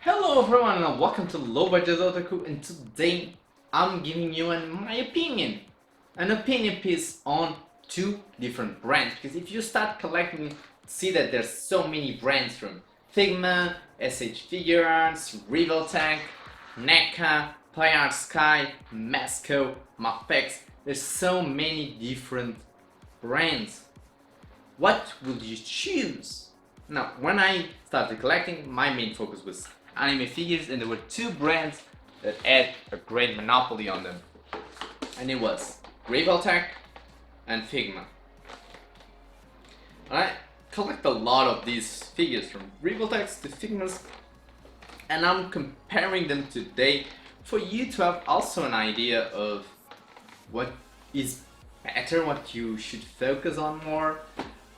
Hello everyone and welcome to Low Budget Otaku, and today I'm giving you my opinion. An opinion piece on two different brands, because if you start collecting, see that there's so many brands from Figma, SH Figurants, Revoltech, NECA, Playart Sky, Masco, Mafex. There's so many different brands. What would you choose? Now, when I started collecting, my main focus was anime figures, and there were two brands that had a great monopoly on them, and it was Revoltech and Figma. I collect a lot of these figures from Revoltechs to Figmas, and I'm comparing them today for you to have also an idea of what is better, what you should focus on more.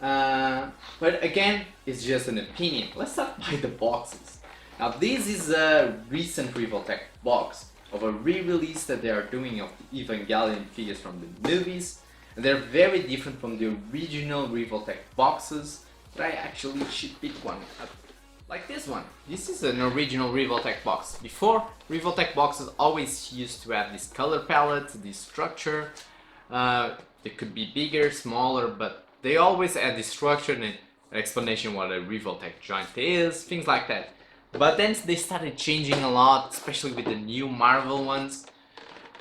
But again, it's just an opinion. Let's start by the boxes. Now, this is a recent Revoltech box of a re-release that they are doing of the Evangelion figures from the movies. And they're very different from the original Revoltech boxes, but I actually should pick one. Like this one. This is an original Revoltech box. Before, Revoltech boxes always used to have this color palette, this structure. They could be bigger, smaller, but they always had this structure and an explanation what a Revoltech joint is, things like that. But then they started changing a lot, especially with the new Marvel ones.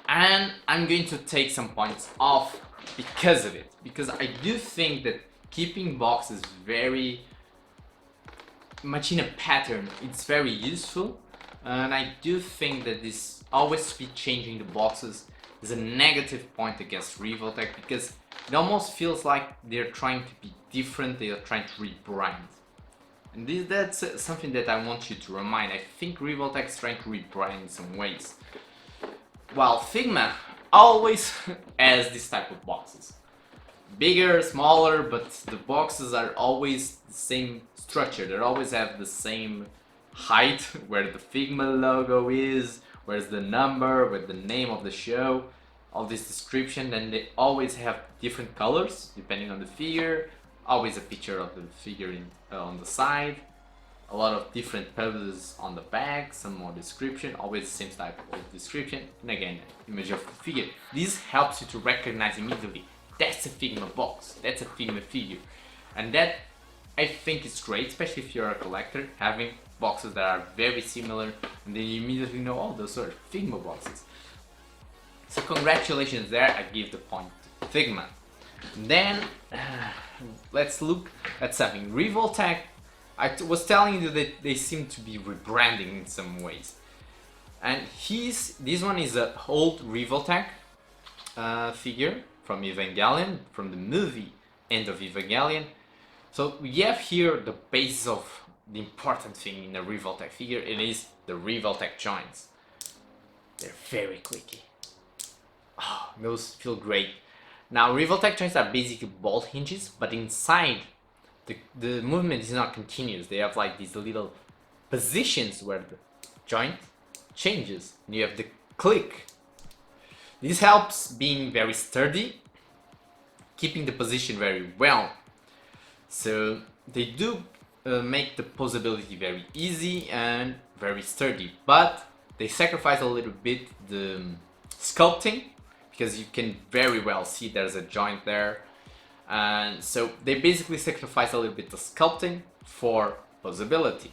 And I'm going to take some points off because of it. Because I do think that keeping boxes very much in a pattern, it's very useful. And I do think that this always be changing the boxes is a negative point against Revoltech, because it almost feels like they're trying to be different, they are trying to rebrand. And that's something that I want you to remind. I think Revoltech is trying to rebrand in some ways. While Figma always has this type of boxes. Bigger, smaller, but the boxes are always the same structure. They always have the same height, where the Figma logo is, where's the number, where the name of the show, all this description, and they always have different colors depending on the figure. Always a picture of the figure on the side, a lot of different poses on the back, some more description, always the same type of description, and again, image of the figure. This helps you to recognize immediately, that's a Figma box, that's a Figma figure. And that, I think, is great, especially if you're a collector, having boxes that are very similar, and then you immediately know, oh, those are Figma boxes. So congratulations there, I give the point to Figma. Then let's look at something. Revoltech, I was telling you that they seem to be rebranding in some ways. And this one is an old Revoltech figure from Evangelion, from the movie End of Evangelion. So we have here the basis of the important thing in a Revoltech figure. It is the Revoltech joints. They're very clicky. Oh, those feel great. Now, Revoltech joints are basically ball hinges, but inside the movement is not continuous. They have like these little positions where the joint changes, and you have the click. This helps being very sturdy, keeping the position very well. So they do make the posability very easy and very sturdy, but they sacrifice a little bit the sculpting, because you can very well see there's a joint there. And so they basically sacrifice a little bit of sculpting for posability.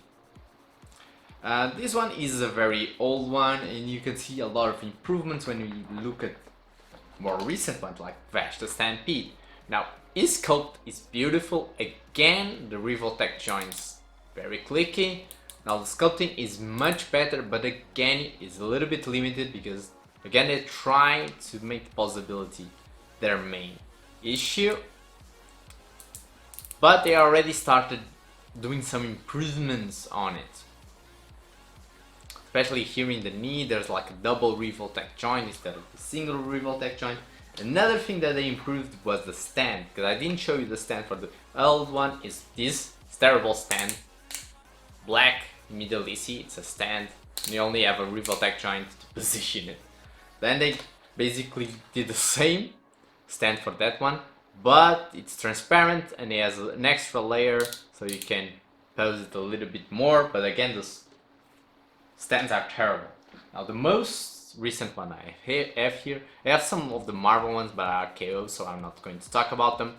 This one is a very old one, and you can see a lot of improvements when you look at more recent ones like Vash the Stampede. Now, his sculpt is beautiful. Again, the Revoltech joints very clicky. Now the sculpting is much better, but again, it's a little bit limited because again, they try to make the possibility their main issue, but they already started doing some improvements on it. Especially here in the knee, there's like a double Revoltech joint instead of the single Revoltech joint. Another thing that they improved was the stand, because I didn't show you the stand for the old one. Is this terrible stand, black, immediately see it's a stand, and you only have a Revoltech joint to position it. Then they basically did the same stand for that one, but it's transparent and it has an extra layer so you can pose it a little bit more. But again, stands are terrible. Now the most recent one I have here, I have some of the Marvel ones, but are KO, so I'm not going to talk about them.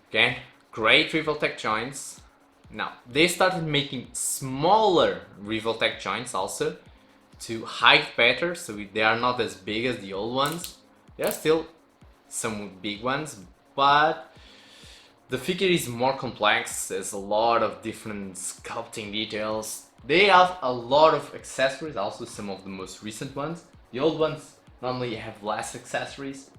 Okay, great Revoltech joints. Now they started making smaller Revoltech joints also to hide better, so they are not as big as the old ones. There are still some big ones, but the figure is more complex. There's a lot of different sculpting details. They have a lot of accessories, also some of the most recent ones. The old ones normally have less accessories.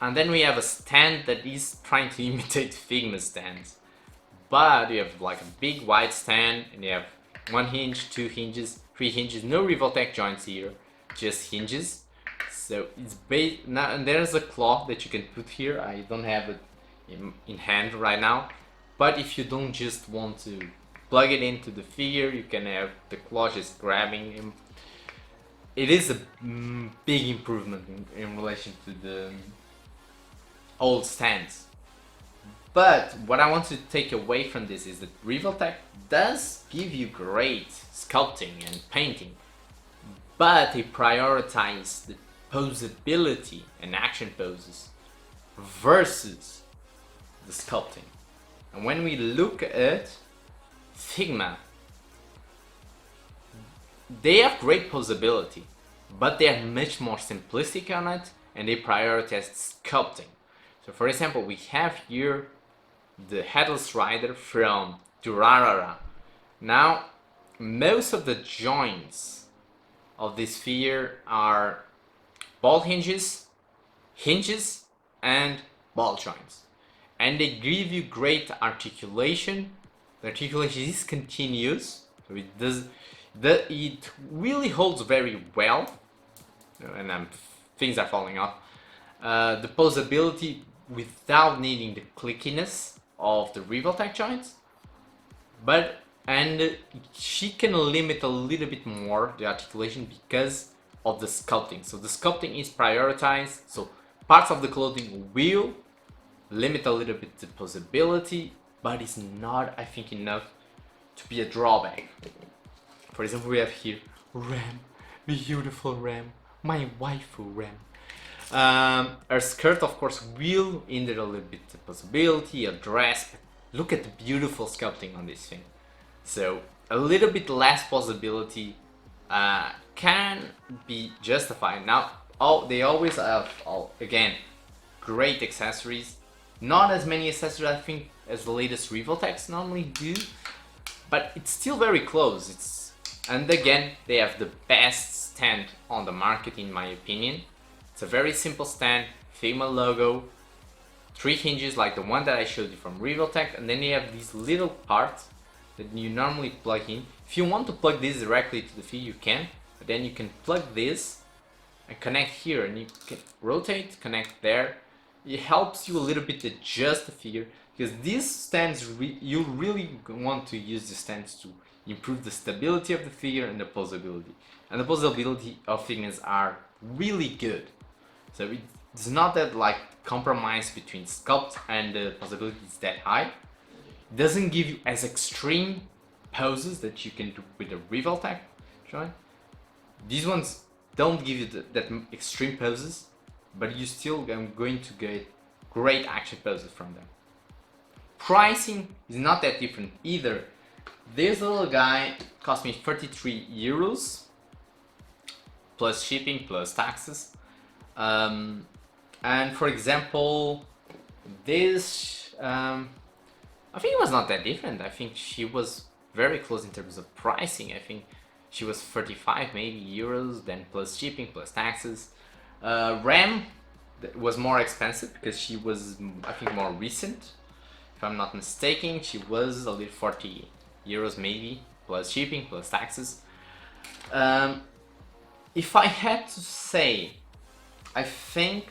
And then we have a stand that is trying to imitate Figma stands. But you have like a big wide stand, and you have 1 hinge, 2 hinges, 3 hinges, no Revoltech joints here, just hinges. So it's based now, and there's a claw that you can put here. I don't have it in hand right now, but if you don't just want to plug it into the figure, you can have the claw just grabbing him. It is a big improvement in relation to the old stands. But what I want to take away from this is that Revoltech does give you great sculpting and painting, but they prioritize the posability and action poses versus the sculpting. And when we look at Figma, they have great posability, but they are much more simplistic on it, and they prioritize sculpting. So for example, we have here the Headless Rider from Durarara. Now, most of the joints of this figure are ball hinges, and ball joints. And they give you great articulation. The articulation is continuous, so it really holds very well. And things are falling off. The posability without needing the clickiness of the Revoltech joints, and she can limit a little bit more the articulation because of the sculpting. So the sculpting is prioritized, so parts of the clothing will limit a little bit the posability, but it's not, I think, enough to be a drawback. For example, we have here Ram, beautiful Ram, my waifu Ram. Her skirt, of course, will hinder a little bit the possibility, a dress. Look at the beautiful sculpting on this thing. So a little bit less possibility can be justified. Now, they always have, again, great accessories. Not as many accessories, I think, as the latest Revoltechs normally do, but it's still very close. And again, they have the best stand on the market, in my opinion. It's a very simple stand, Figma logo, 3 hinges like the one that I showed you from Revoltech, and then you have these little parts that you normally plug in. If you want to plug this directly to the figure, you can, but then you can plug this and connect here, and you can rotate, connect there. It helps you a little bit adjust the figure, because these stands, you really want to use the stands to improve the stability of the figure and the posability. And the posability of Figmas are really good. So it's not that like compromise between sculpt and the posability is that high. It doesn't give you as extreme poses that you can do with the Revoltech joint. These ones don't give you that extreme poses, but you still are going to get great action poses from them. Pricing is not that different either. This little guy cost me 33 euros plus shipping plus taxes. And for example, this I think it was not that different. I think she was very close in terms of pricing. I think she was 35 maybe euros, then plus shipping plus taxes. Ram was more expensive because she was, I think, more recent. If I'm not mistaken, she was a little 40 euros maybe, plus shipping plus taxes. If I had to say, I think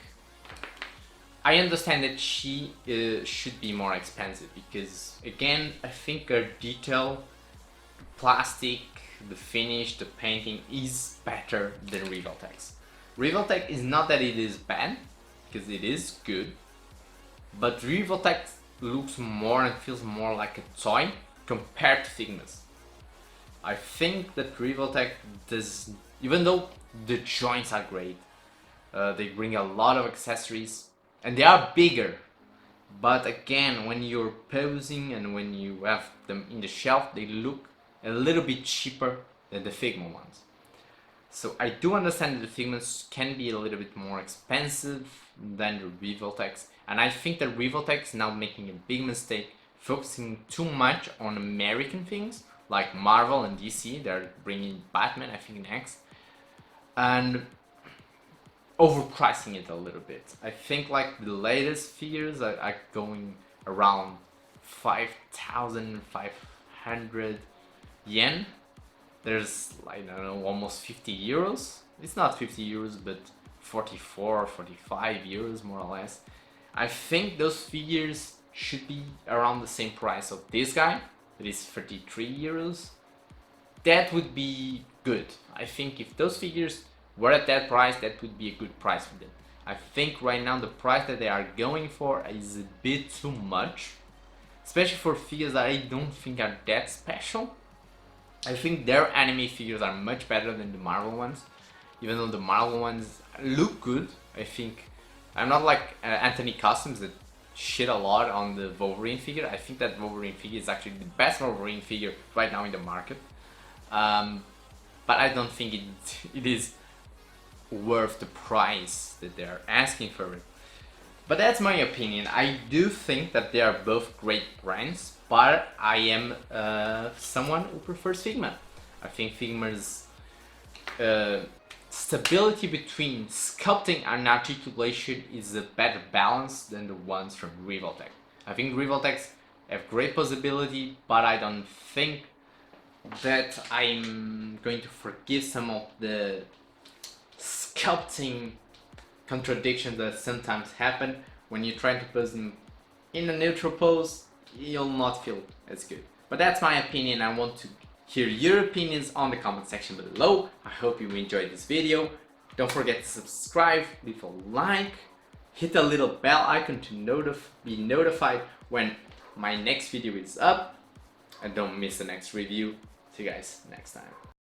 I understand that she should be more expensive because, again, I think her detail, plastic, the finish, the painting is better than Revoltech's. Revoltech is not that it is bad, because it is good, but Revoltech looks more and feels more like a toy compared to Figma's. I think that Revoltech does, even though the joints are great, they bring a lot of accessories and they are bigger. But again, when you're posing and when you have them in the shelf, they look a little bit cheaper than the Figma ones. So I do understand that the Figmas can be a little bit more expensive than the Revoltechs, and I think that Revoltech is now making a big mistake, focusing too much on American things like Marvel and DC. They're bringing Batman, I think, next, and overpricing it a little bit. I think like the latest figures are going around 5,500 yen. There's, I don't know, almost 50 euros. It's not 50 euros, but 44, 45 euros more or less. I think those figures should be around the same price of this guy, that is 33 euros. That would be good. I think if those figures were at that price, that would be a good price for them. I think right now the price that they are going for is a bit too much, especially for figures that I don't think are that special. I think their anime figures are much better than the Marvel ones, even though the Marvel ones look good. I think I'm not like Anthony Customs that shit a lot on the Wolverine figure. I think that Wolverine figure is actually the best Wolverine figure right now in the market, but I don't think it is worth the price that they're asking for it. But that's my opinion. I do think that they are both great brands, but I am someone who prefers Figma. I think Figma's stability between sculpting and articulation is a better balance than the ones from Revoltech. I think Revoltechs have great possibility, but I don't think that I'm going to forgive some of the sculpting contradictions that sometimes happen. When you try to pose them in a neutral pose, you'll not feel as good. But that's my opinion. I want to hear your opinions on the comment section below. I hope you enjoyed this video. Don't forget to subscribe, leave a like, hit the little bell icon to be notified when my next video is up, and don't miss the next review. See you guys next time.